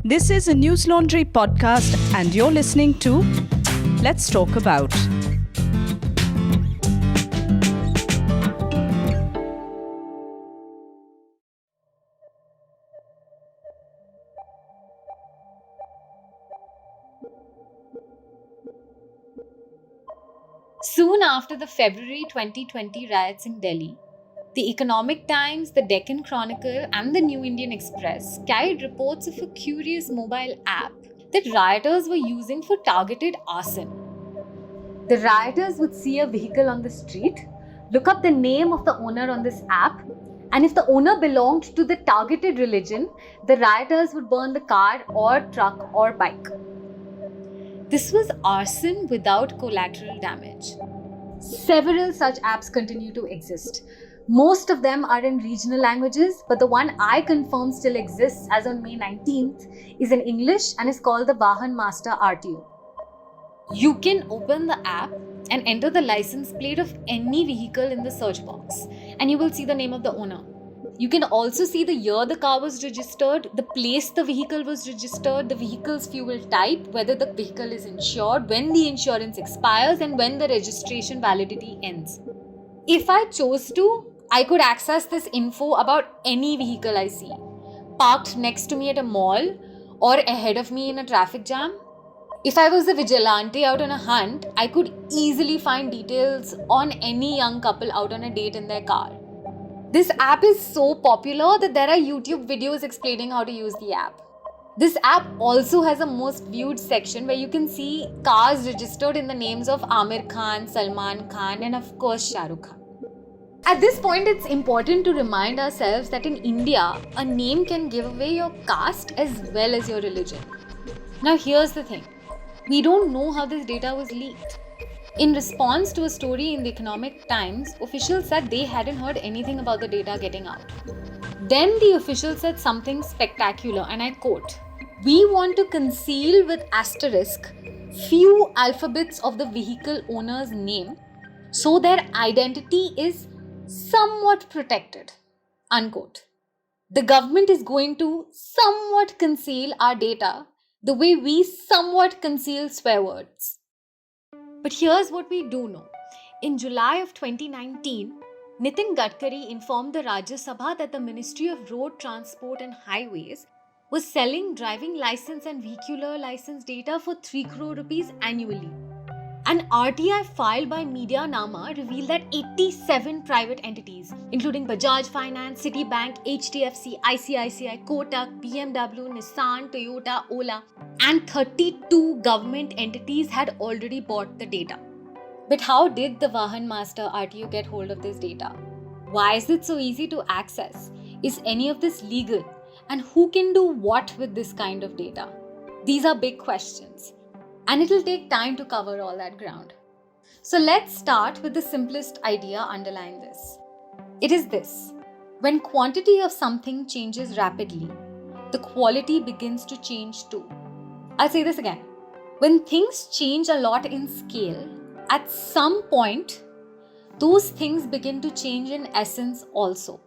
This is a News Laundry podcast, and you're listening to Let's Talk About. Soon after the February 2020 riots in Delhi, the Economic Times, the Deccan Chronicle, and the New Indian Express carried reports of a curious mobile app that rioters were using for targeted arson. The rioters would see a vehicle on the street, look up the name of the owner on this app, and if the owner belonged to the targeted religion, the rioters would burn the car or truck or bike. This was arson without collateral damage. Several such apps continue to exist. Most of them are in regional languages, but the one I confirm still exists as on May 19th is in English and is called the Vahan Master RTO. You can open the app and enter the license plate of any vehicle in the search box, and you will see the name of the owner. You can also see the year the car was registered, the place the vehicle was registered, the vehicle's fuel type, whether the vehicle is insured, when the insurance expires, and when the registration validity ends. If I chose to, I could access this info about any vehicle I see, parked next to me at a mall or ahead of me in a traffic jam. If I was a vigilante out on a hunt, I could easily find details on any young couple out on a date in their car. This app is so popular that there are YouTube videos explaining how to use the app. This app also has a most viewed section where you can see cars registered in the names of Aamir Khan, Salman Khan, and of course Shah Rukh Khan. At this point, it's important to remind ourselves that in India, a name can give away your caste as well as your religion. Now here's the thing. We don't know how this data was leaked. In response to a story in the Economic Times, officials said they hadn't heard anything about the data getting out. Then the official said something spectacular, and I quote, "We want to conceal with asterisk few alphabets of the vehicle owner's name so their identity is somewhat protected." Unquote. The government is going to somewhat conceal our data the way we somewhat conceal swear words. But here's what we do know. In July of 2019, Nitin Gadkari informed the Rajya Sabha that the Ministry of Road Transport and Highways was selling driving license and vehicular license data for 3 crore rupees annually. An RTI file by Medianama revealed that 87 private entities, including Bajaj Finance, Citibank, HDFC, ICICI, Kotak, BMW, Nissan, Toyota, Ola, and 32 government entities had already bought the data. But how did the Vahan Master RTO get hold of this data? Why is it so easy to access? Is any of this legal? And who can do what with this kind of data? These are big questions. And it'll take time to cover all that ground. So let's start with the simplest idea underlying this. It is this: when quantity of something changes rapidly, the quality begins to change too. I'll say this again. When things change a lot in scale, at some point, those things begin to change in essence also.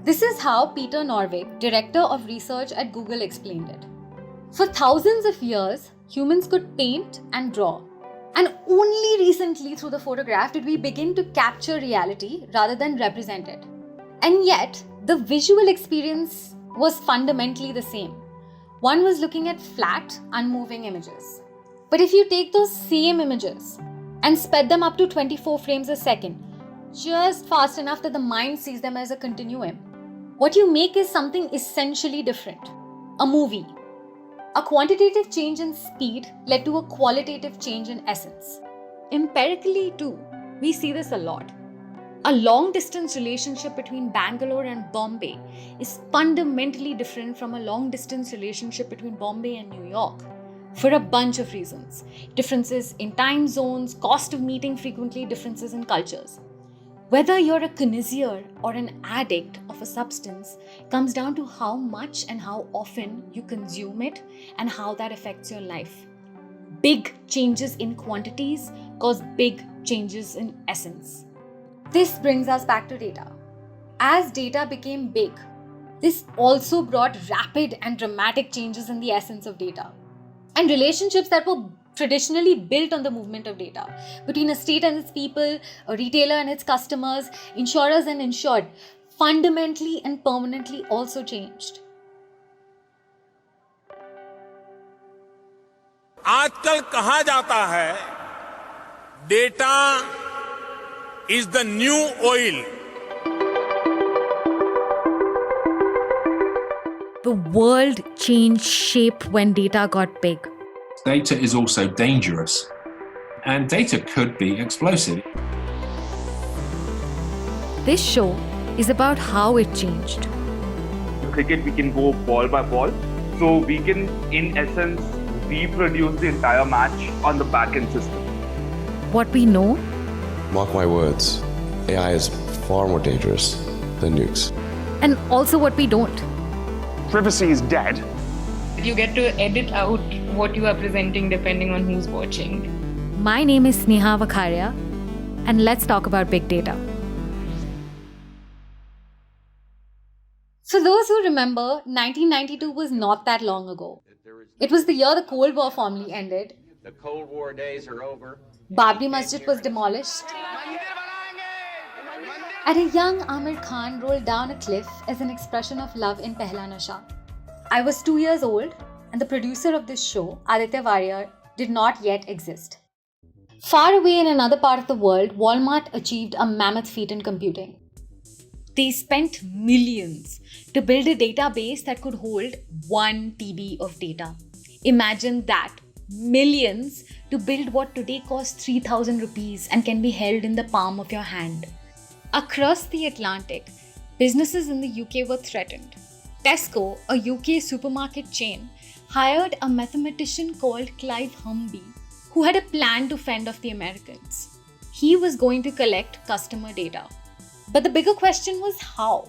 This is how Peter Norvig, director of research at Google, explained it. For thousands of years, humans could paint and draw. And only recently through the photograph did we begin to capture reality rather than represent it. And yet, the visual experience was fundamentally the same. One was looking at flat, unmoving images. But if you take those same images and sped them up to 24 frames a second, just fast enough that the mind sees them as a continuum, what you make is something essentially different. A movie. A quantitative change in speed led to a qualitative change in essence. Empirically too, we see this a lot. A long-distance relationship between Bangalore and Bombay is fundamentally different from a long-distance relationship between Bombay and New York for a bunch of reasons. Differences in time zones, cost of meeting frequently, differences in cultures. Whether you're a connoisseur or an addict of a substance comes down to how much and how often you consume it and how that affects your life. Big changes in quantities cause big changes in essence. This brings us back to data. As data became big, This also brought rapid and dramatic changes in the essence of data. And relationships that were traditionally built on the movement of data between a state and its people, a retailer and its customers, insurers and insured, fundamentally and permanently also changed. आजकल कहा जाता है data is the new oil. The world changed shape when data got big. Data is also dangerous, and data could be explosive. This show is about how it changed. Cricket, we can go ball by ball. So we can, in essence, reproduce the entire match on the back-end system. What we know, Mark my words, AI is far more dangerous than nukes. and also what we don't. Privacy is dead. You get to edit out what you are presenting depending on who's watching. My name is Sneha Vakharia, and let's talk about big data. For those who remember, 1992 was not that long ago. It was the year the Cold War formally ended. The Cold War days are over. Babri Masjid was demolished. And a young Amir Khan rolled down a cliff as an expression of love in Pehla Nasha. I was 2 years old, and the producer of this show, Aditya Warrior, did not yet exist. Far away in another part of the world, Walmart achieved a mammoth feat in computing. They spent millions to build a database that could hold 1 TB of data. Imagine that. Millions to build what today costs 3,000 rupees and can be held in the palm of your hand. Across the Atlantic, businesses in the UK were threatened. Tesco, a UK supermarket chain, hired a mathematician called Clive Humby, who had a plan to fend off the Americans. He was going to collect customer data. But the bigger question was how?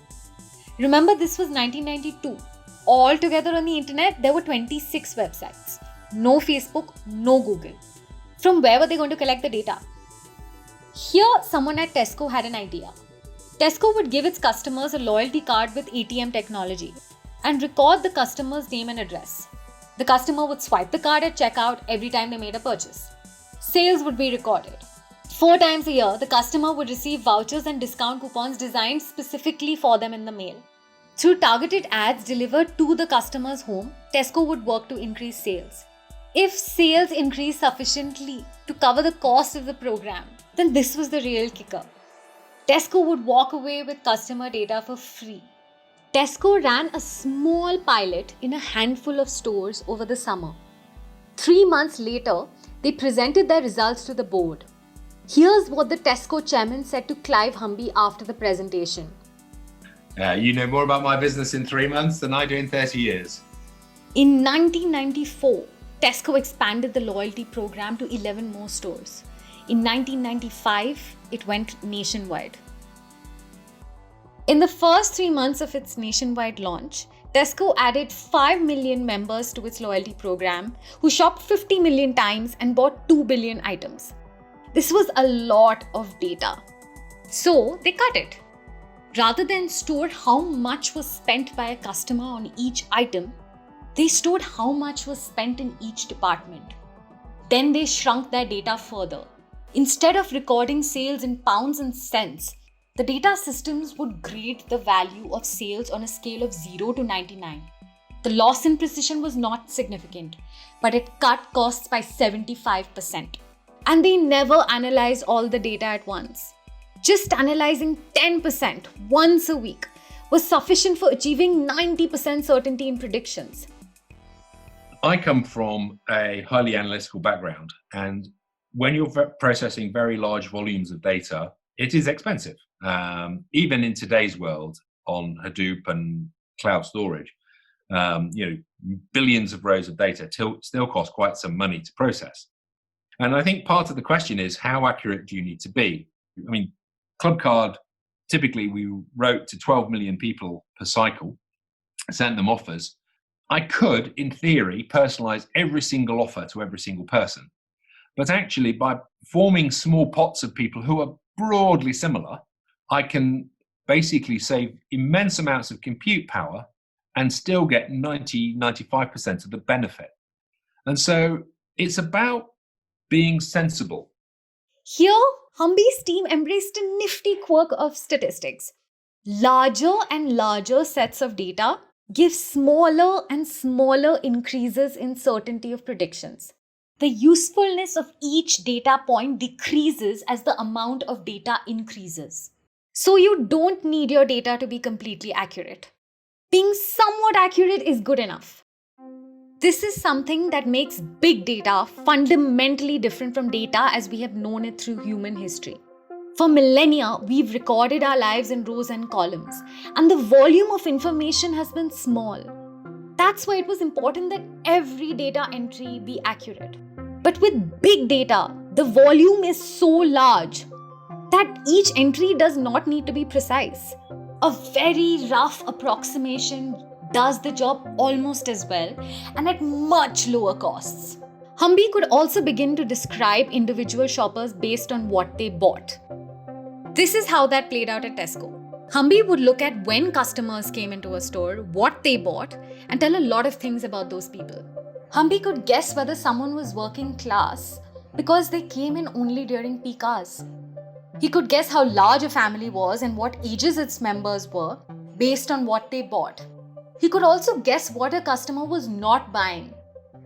Remember, this was 1992. Altogether on the internet, there were 26 websites. No Facebook, no Google. From where were they going to collect the data? Here, someone at Tesco had an idea. Tesco would give its customers a loyalty card with ATM technology and record the customer's name and address. The customer would swipe the card at checkout every time they made a purchase. Sales would be recorded. 4 times a year, the customer would receive vouchers and discount coupons designed specifically for them in the mail. Through targeted ads delivered to the customer's home, Tesco would work to increase sales. If sales increased sufficiently to cover the cost of the program, then this was the real kicker. Tesco would walk away with customer data for free. Tesco ran a small pilot in a handful of stores over the summer. 3 months later, they presented their results to the board. Here's what the Tesco chairman said to Clive Humby after the presentation. You know more about my business in 3 months than I do in 30 years. In 1994, Tesco expanded the loyalty program to 11 more stores. In 1995, it went nationwide. In the first 3 months of its nationwide launch, Tesco added 5 million members to its loyalty program who shopped 50 million times and bought 2 billion items. This was a lot of data. So they cut it. Rather than store how much was spent by a customer on each item, they stored how much was spent in each department. Then they shrunk their data further. Instead of recording sales in pounds and cents, the data systems would grade the value of sales on a scale of 0 to 99. The loss in precision was not significant, but it cut costs by 75%. And they never analyzed all the data at once. Just analyzing 10% once a week was sufficient for achieving 90% certainty in predictions. I come from a highly analytical background, and when you're processing very large volumes of data, it is expensive. Even in today's world on Hadoop and cloud storage, billions of rows of data still cost quite some money to process. And I think part of the question is, how accurate do you need to be? I mean, Clubcard, typically we wrote to 12 million people per cycle, sent them offers. I could, in theory, personalize every single offer to every single person. But actually, by forming small pots of people who are broadly similar, I can basically save immense amounts of compute power and still get 95% of the benefit. And so it's about being sensible. Here, Humby's team embraced a nifty quirk of statistics. Larger and larger sets of data give smaller and smaller increases in certainty of predictions. The usefulness of each data point decreases as the amount of data increases. So you don't need your data to be completely accurate. Being somewhat accurate is good enough. This is something that makes big data fundamentally different from data as we have known it through human history. For millennia, we've recorded our lives in rows and columns, and the volume of information has been small. That's why it was important that every data entry be accurate. But with big data, the volume is so large that each entry does not need to be precise. A very rough approximation does the job almost as well and at much lower costs. Humby could also begin to describe individual shoppers based on what they bought. This is how that played out at Tesco. Humby would look at when customers came into a store, what they bought, and tell a lot of things about those people. Humby could guess whether someone was working class because they came in only during peak hours. He could guess how large a family was and what ages its members were based on what they bought. He could also guess what a customer was not buying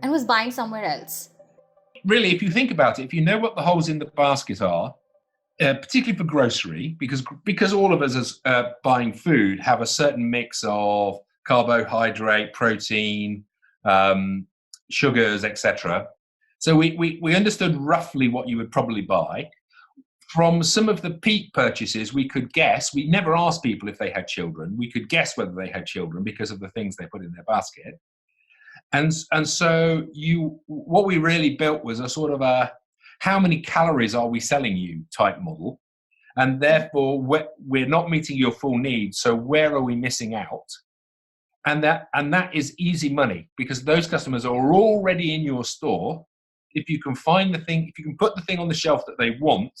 and was buying somewhere else. Really, if you think about it, if you know what the holes in the basket are, particularly for grocery, because all of us as buying food have a certain mix of carbohydrate, protein, sugars, etc. So we understood roughly what you would probably buy. From some of the peak purchases, we could guess. We never asked people if they had children. We could guess whether they had children because of the things they put in their basket. And so what we really built was a sort of a how many calories are we selling you type model. And therefore, we're not meeting your full needs. So where are we missing out? And that is easy money because those customers are already in your store. If you can find the thing, if you can put the thing on the shelf that they want,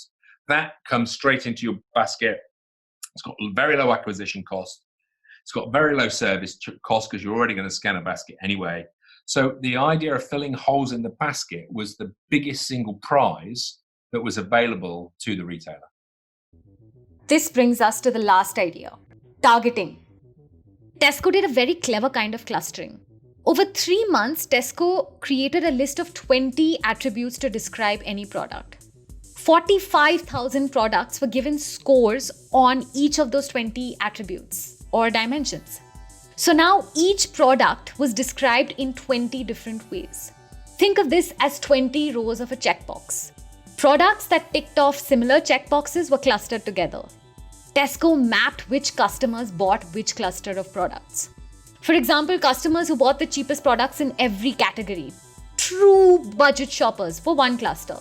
that comes straight into your basket. It's got very low acquisition cost. It's got very low service cost because you're already going to scan a basket anyway. So the idea of filling holes in the basket was the biggest single prize that was available to the retailer. This brings us to the last idea, targeting. Tesco did a very clever kind of clustering. Over 3 months, Tesco created a list of 20 attributes to describe any product. 45,000 products were given scores on each of those 20 attributes or dimensions. So now each product was described in 20 different ways. Think of this as 20 rows of a checkbox. Products that ticked off similar checkboxes were clustered together. Tesco mapped which customers bought which cluster of products. For example, customers who bought the cheapest products in every category, true budget shoppers, for one cluster.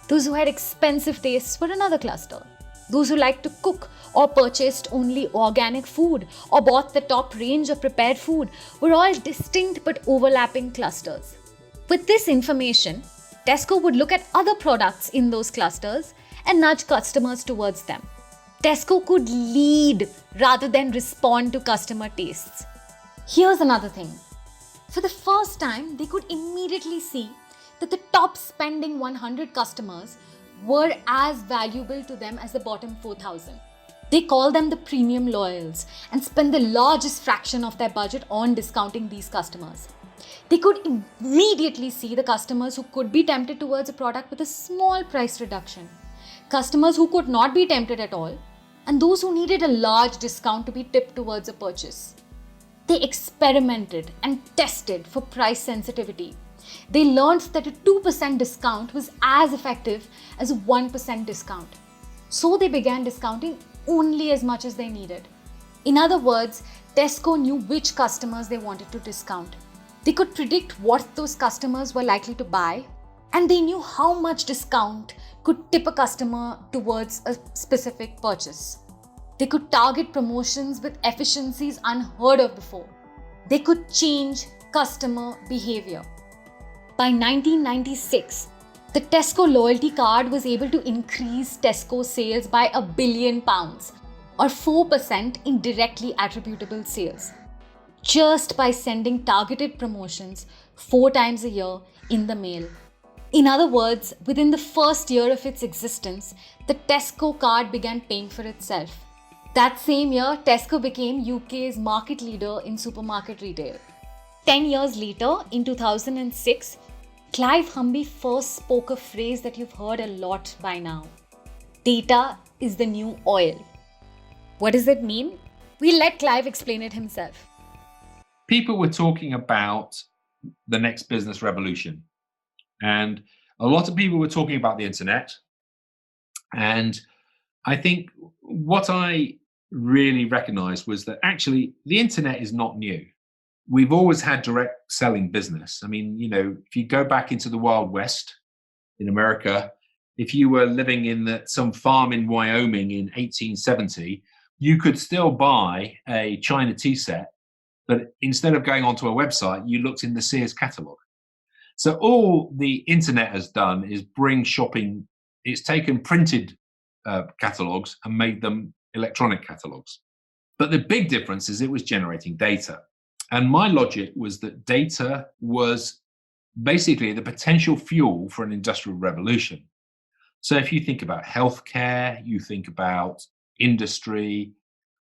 Those who had expensive tastes for another cluster. Those who liked to cook or purchased only organic food or bought the top range of prepared food were all distinct but overlapping clusters. With this information, Tesco would look at other products in those clusters and nudge customers towards them. Tesco could lead rather than respond to customer tastes. Here's another thing. For the first time, they could immediately see that the top spending 100 customers were as valuable to them as the bottom 4,000. They call them the premium loyals and spend the largest fraction of their budget on discounting these customers. They could immediately see the customers who could be tempted towards a product with a small price reduction, customers who could not be tempted at all, and those who needed a large discount to be tipped towards a purchase. They experimented and tested for price sensitivity. They learned that a 2% discount was as effective as a 1% discount. So they began discounting only as much as they needed. In other words, Tesco knew which customers they wanted to discount. They could predict what those customers were likely to buy, and they knew how much discount could tip a customer towards a specific purchase. They could target promotions with efficiencies unheard of before. They could change customer behavior. By 1996, the Tesco loyalty card was able to increase Tesco sales by £1 billion. or 4% in directly attributable sales, just by sending targeted promotions 4 times a year in the mail. In other words, within the first year of its existence, the Tesco card began paying for itself. That same year, Tesco became UK's market leader in supermarket retail. 10 years later, in 2006, Clive Humby first spoke a phrase that you've heard a lot by now. Data is the new oil. What does it mean? We'll let Clive explain it himself. People were talking about the next business revolution. And a lot of people were talking about the internet. And I think what I really recognized was that actually the internet is not new. We've always had direct selling business. I mean, if you go back into the Wild West in America, if you were living in some farm in Wyoming in 1870, you could still buy a China tea set, but instead of going onto a website, you looked in the Sears catalog. So all the internet has done is bring shopping. It's taken printed catalogs and made them electronic catalogs. But the big difference is it was generating data. And my logic was that data was basically the potential fuel for an industrial revolution. So if you think about healthcare, you think about industry,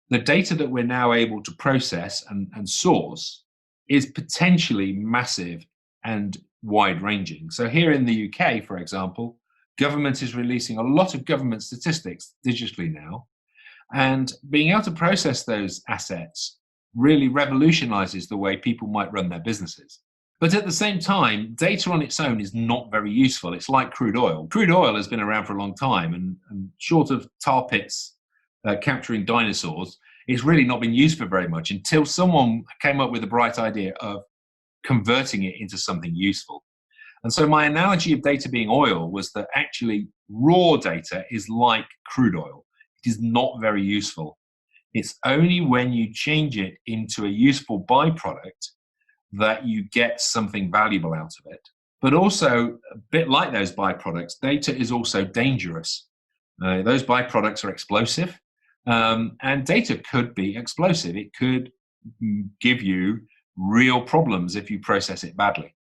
the data that we're now able to process and source is potentially massive and wide-ranging. So here in the UK, for example, government is releasing a lot of government statistics digitally now, and being able to process those assets really revolutionizes the way people might run their businesses. But at the same time, data on its own is not very useful. It's like crude oil. Crude oil has been around for a long time, and short of tar pits capturing dinosaurs, it's really not been used for very much until someone came up with a bright idea of converting it into something useful. And so my analogy of data being oil was that actually raw data is like crude oil. It is not very useful. It's only when you change it into a useful byproduct that you get something valuable out of it. But also, a bit like those byproducts, data is also dangerous. Those byproducts are explosive, and data could be explosive. It could give you real problems if you process it badly.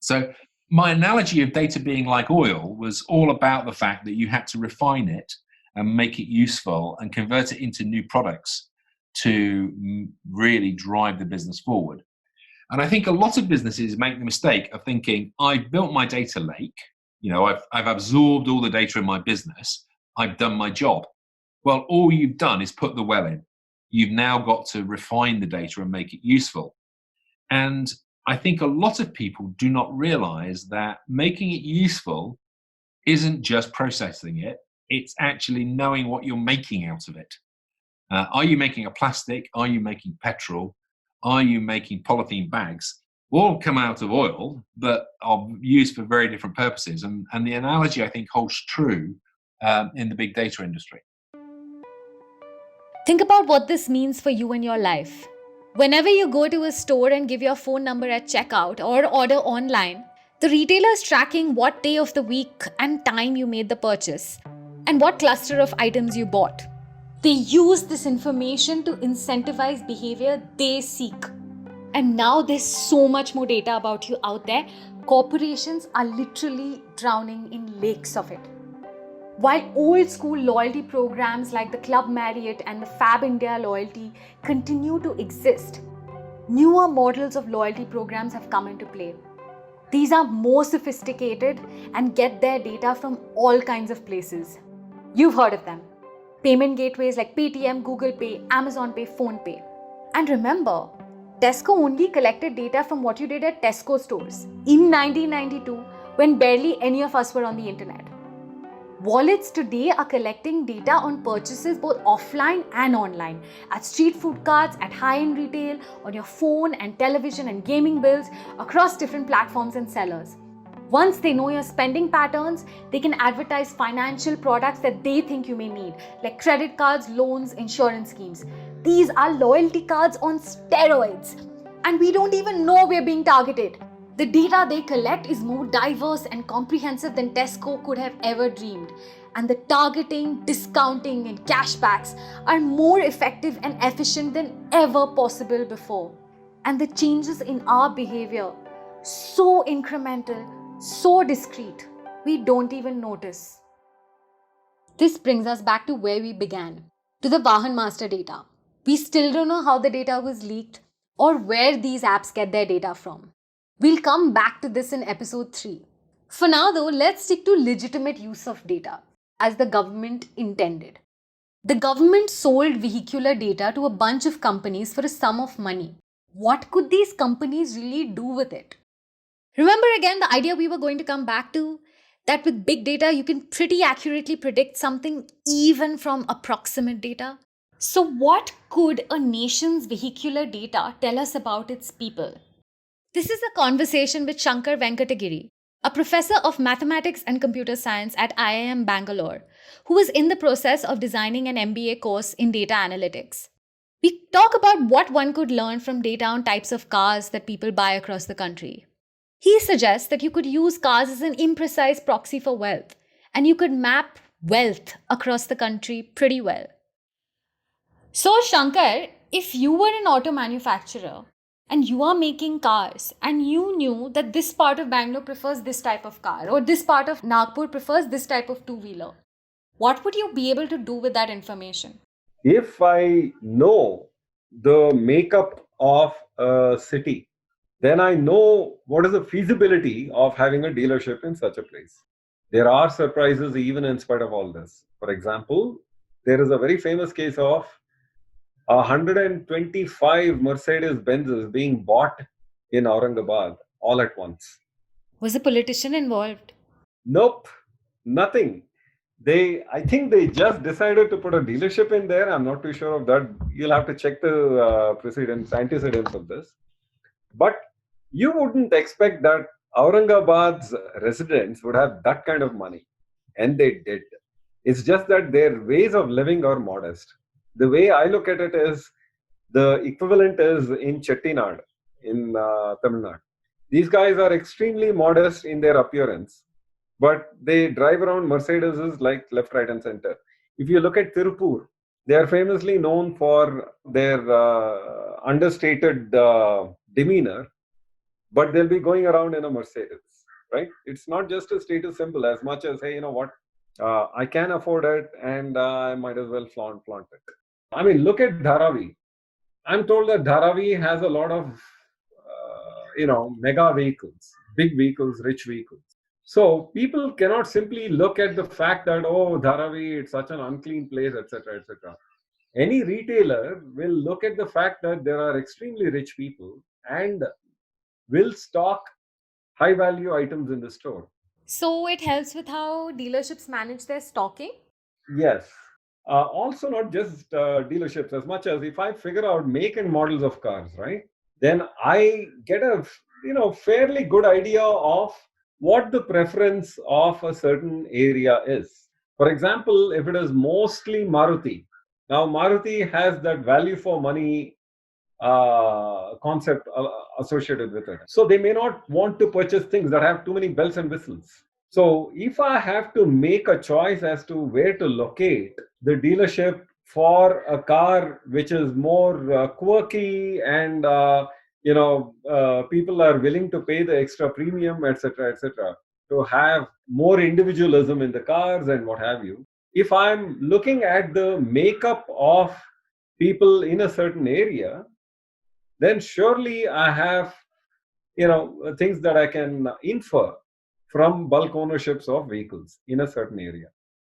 So my analogy of data being like oil was all about the fact that you had to refine it and make it useful and convert it into new products to really drive the business forward. And I think a lot of businesses make the mistake of thinking, I've built my data lake, I've absorbed all the data in my business, I've done my job. Well, all you've done is put the well in. You've now got to refine the data and make it useful. And I think a lot of people do not realize that making it useful isn't just processing it, it's actually knowing what you're making out of it. Are you making a plastic? Are you making petrol? Are you making polythene bags? All come out of oil, but are used for very different purposes. And the analogy, I think, holds true in the big data industry. Think about what this means for you and your life. Whenever you go to a store and give your phone number at checkout or order online, the retailer is tracking what day of the week and time you made the purchase and what cluster of items you bought. They use this information to incentivize behavior they seek. And now there's so much more data about you out there. Corporations are literally drowning in lakes of it. While old school loyalty programs like the Club Marriott and the Fab India loyalty continue to exist, newer models of loyalty programs have come into play. These are more sophisticated and get their data from all kinds of places. You've heard of them. Payment gateways like Paytm, Google Pay, Amazon Pay, PhonePe. And remember, Tesco only collected data from what you did at Tesco stores in 1992 when barely any of us were on the internet. Wallets today are collecting data on purchases both offline and online, at street food carts, at high-end retail, on your phone and television and gaming bills, across different platforms and sellers. Once they know your spending patterns, they can advertise financial products that they think you may need, like credit cards, loans, insurance schemes. These are loyalty cards on steroids. And we don't even know we're being targeted. The data they collect is more diverse and comprehensive than Tesco could have ever dreamed. And the targeting, discounting, and cashbacks are more effective and efficient than ever possible before. And the changes in our behavior, so incremental, so discrete, we don't even notice. This brings us back to where we began, to the Vahan master data. We still don't know how the data was leaked or where these apps get their data from. We'll come back to this in episode 3. For now though, let's stick to legitimate use of data, as the government intended. The government sold vehicular data to a bunch of companies for a sum of money. What could these companies really do with it? Remember again the idea we were going to come back to? That with big data, you can pretty accurately predict something even from approximate data. So what could a nation's vehicular data tell us about its people? This is a conversation with Shankar Venkatagiri, a professor of mathematics and computer science at IIM Bangalore, who is in the process of designing an MBA course in data analytics. We talk about what one could learn from data on types of cars that people buy across the country. He suggests that you could use cars as an imprecise proxy for wealth, and you could map wealth across the country pretty well. So, Shankar, if you were an auto manufacturer and you are making cars and you knew that this part of Bangalore prefers this type of car or this part of Nagpur prefers this type of two-wheeler, what would you be able to do with that information? If I know the makeup of a city, then I know what is the feasibility of having a dealership in such a place. There are surprises even in spite of all this. For example, there is a very famous case of 125 Mercedes Benzes being bought in Aurangabad all at once. Was a politician involved? Nope, nothing. I think they just decided to put a dealership in there. I'm not too sure of that. You'll have to check the antecedents of this. But you wouldn't expect that Aurangabad's residents would have that kind of money. And they did. It's just that their ways of living are modest. The way I look at it is the equivalent is in Chettinad in Tamil Nadu. These guys are extremely modest in their appearance, but they drive around Mercedeses like left, right, and center. If you look at Tirupur, they are famously known for their understated demeanor, but they'll be going around in a Mercedes, right? It's not just a status symbol as much as, hey, you know what, I can afford it and I might as well flaunt it. I mean, look at Dharavi. I'm told that Dharavi has a lot of, mega vehicles, big vehicles, rich vehicles. So people cannot simply look at the fact that, oh, Dharavi, it's such an unclean place, etc., etc. Any retailer will look at the fact that there are extremely rich people and will stock high-value items in the store. So it helps with how dealerships manage their stocking? Yes. Also, not just dealerships, as much as if I figure out make and models of cars, right? Then I get a fairly good idea of what the preference of a certain area is. For example, if it is mostly Maruti, now Maruti has that value for money concept associated with it. So they may not want to purchase things that have too many bells and whistles. So if I have to make a choice as to where to locate the dealership for a car which is more quirky and people are willing to pay the extra premium, etc., to have more individualism in the cars and what have you. If I'm looking at the makeup of people in a certain area, then surely I have things that I can infer from bulk ownerships of vehicles in a certain area.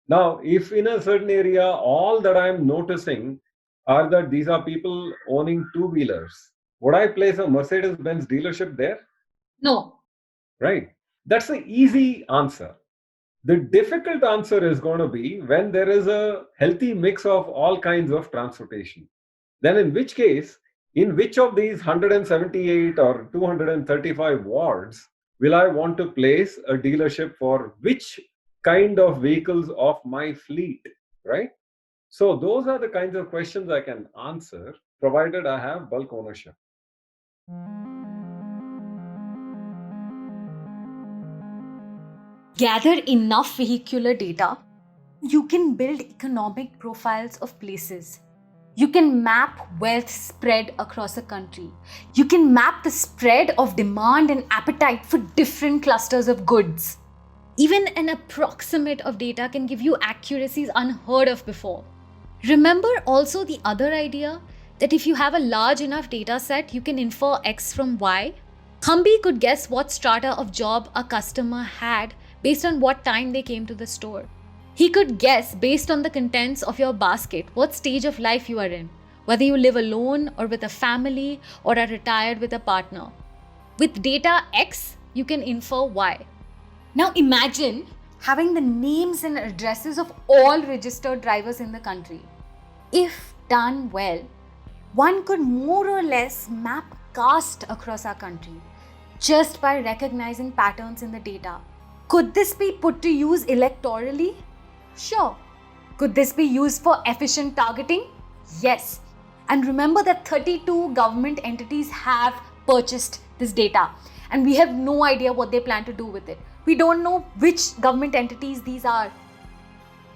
Now, if in a certain area, all that I'm noticing are that these are people owning two-wheelers, would I place a Mercedes-Benz dealership there? No. Right. That's the easy answer. The difficult answer is going to be when there is a healthy mix of all kinds of transportation. Then in which case, in which of these 178 or 235 wards will I want to place a dealership for which kind of vehicles of my fleet, right? So those are the kinds of questions I can answer, provided I have bulk ownership. gather enough vehicular data, you can build economic profiles of places. You can map wealth spread across a country. You can map the spread of demand and appetite for different clusters of goods. Even an approximate of data can give you accuracies unheard of before. Remember also the other idea that if you have a large enough data set, you can infer X from Y. Humby could guess what strata of job a customer had based on what time they came to the store. He could guess based on the contents of your basket what stage of life you are in, whether you live alone or with a family or are retired with a partner. With data X, you can infer Y. Now imagine having the names and addresses of all registered drivers in the country. If done well, one could more or less map caste across our country just by recognizing patterns in the data. Could this be put to use electorally? Sure. Could this be used for efficient targeting? Yes. And remember that 32 government entities have purchased this data, and we have no idea what they plan to do with it. We don't know which government entities these are.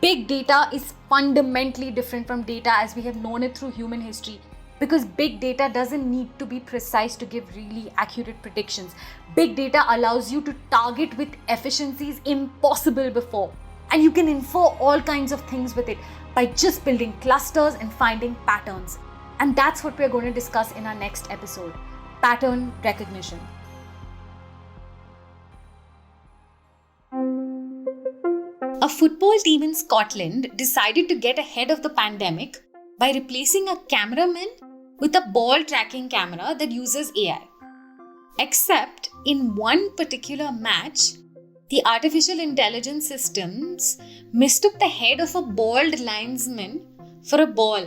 Big data is fundamentally different from data as we have known it through human history, because big data doesn't need to be precise to give really accurate predictions. Big data allows you to target with efficiencies impossible before. And you can infer all kinds of things with it by just building clusters and finding patterns. And that's what we're going to discuss in our next episode: pattern recognition. A football team in Scotland decided to get ahead of the pandemic by replacing a cameraman with a ball tracking camera that uses AI. Except in one particular match, the artificial intelligence systems mistook the head of a bald linesman for a ball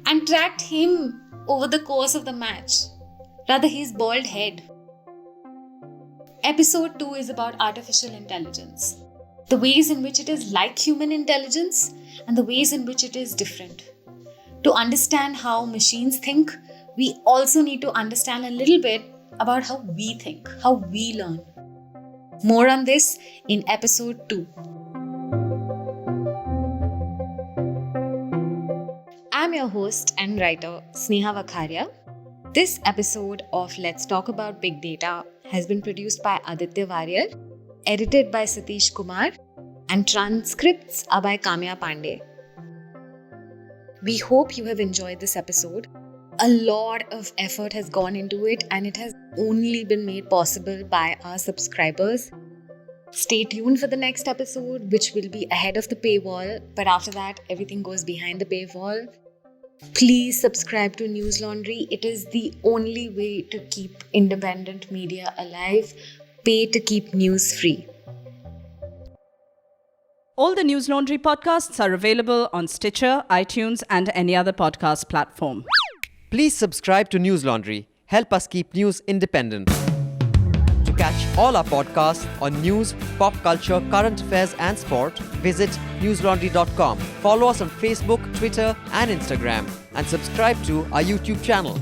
and tracked him over the course of the match, rather his bald head. Episode 2 is about artificial intelligence, the ways in which it is like human intelligence and the ways in which it is different. To understand how machines think, we also need to understand a little bit about how we think, how we learn. More on this in episode 2. I'm your host and writer, Sneha Vakharia. This episode of Let's Talk About Big Data has been produced by Aditya Warrior, edited by Satish Kumar, and transcripts are by Kamya Pandey. We hope you have enjoyed this episode. A lot of effort has gone into it, and it has only been made possible by our subscribers. Stay tuned for the next episode, which will be ahead of the paywall, but after that, everything goes behind the paywall. Please subscribe to News Laundry. It is the only way to keep independent media alive. Pay to keep news free. All the News Laundry podcasts are available on Stitcher, iTunes, and any other podcast platform. Please subscribe to News Laundry. Help us keep news independent. To catch all our podcasts on news, pop culture, current affairs, and sport, visit newslaundry.com. Follow us on Facebook, Twitter, and Instagram, and subscribe to our YouTube channel.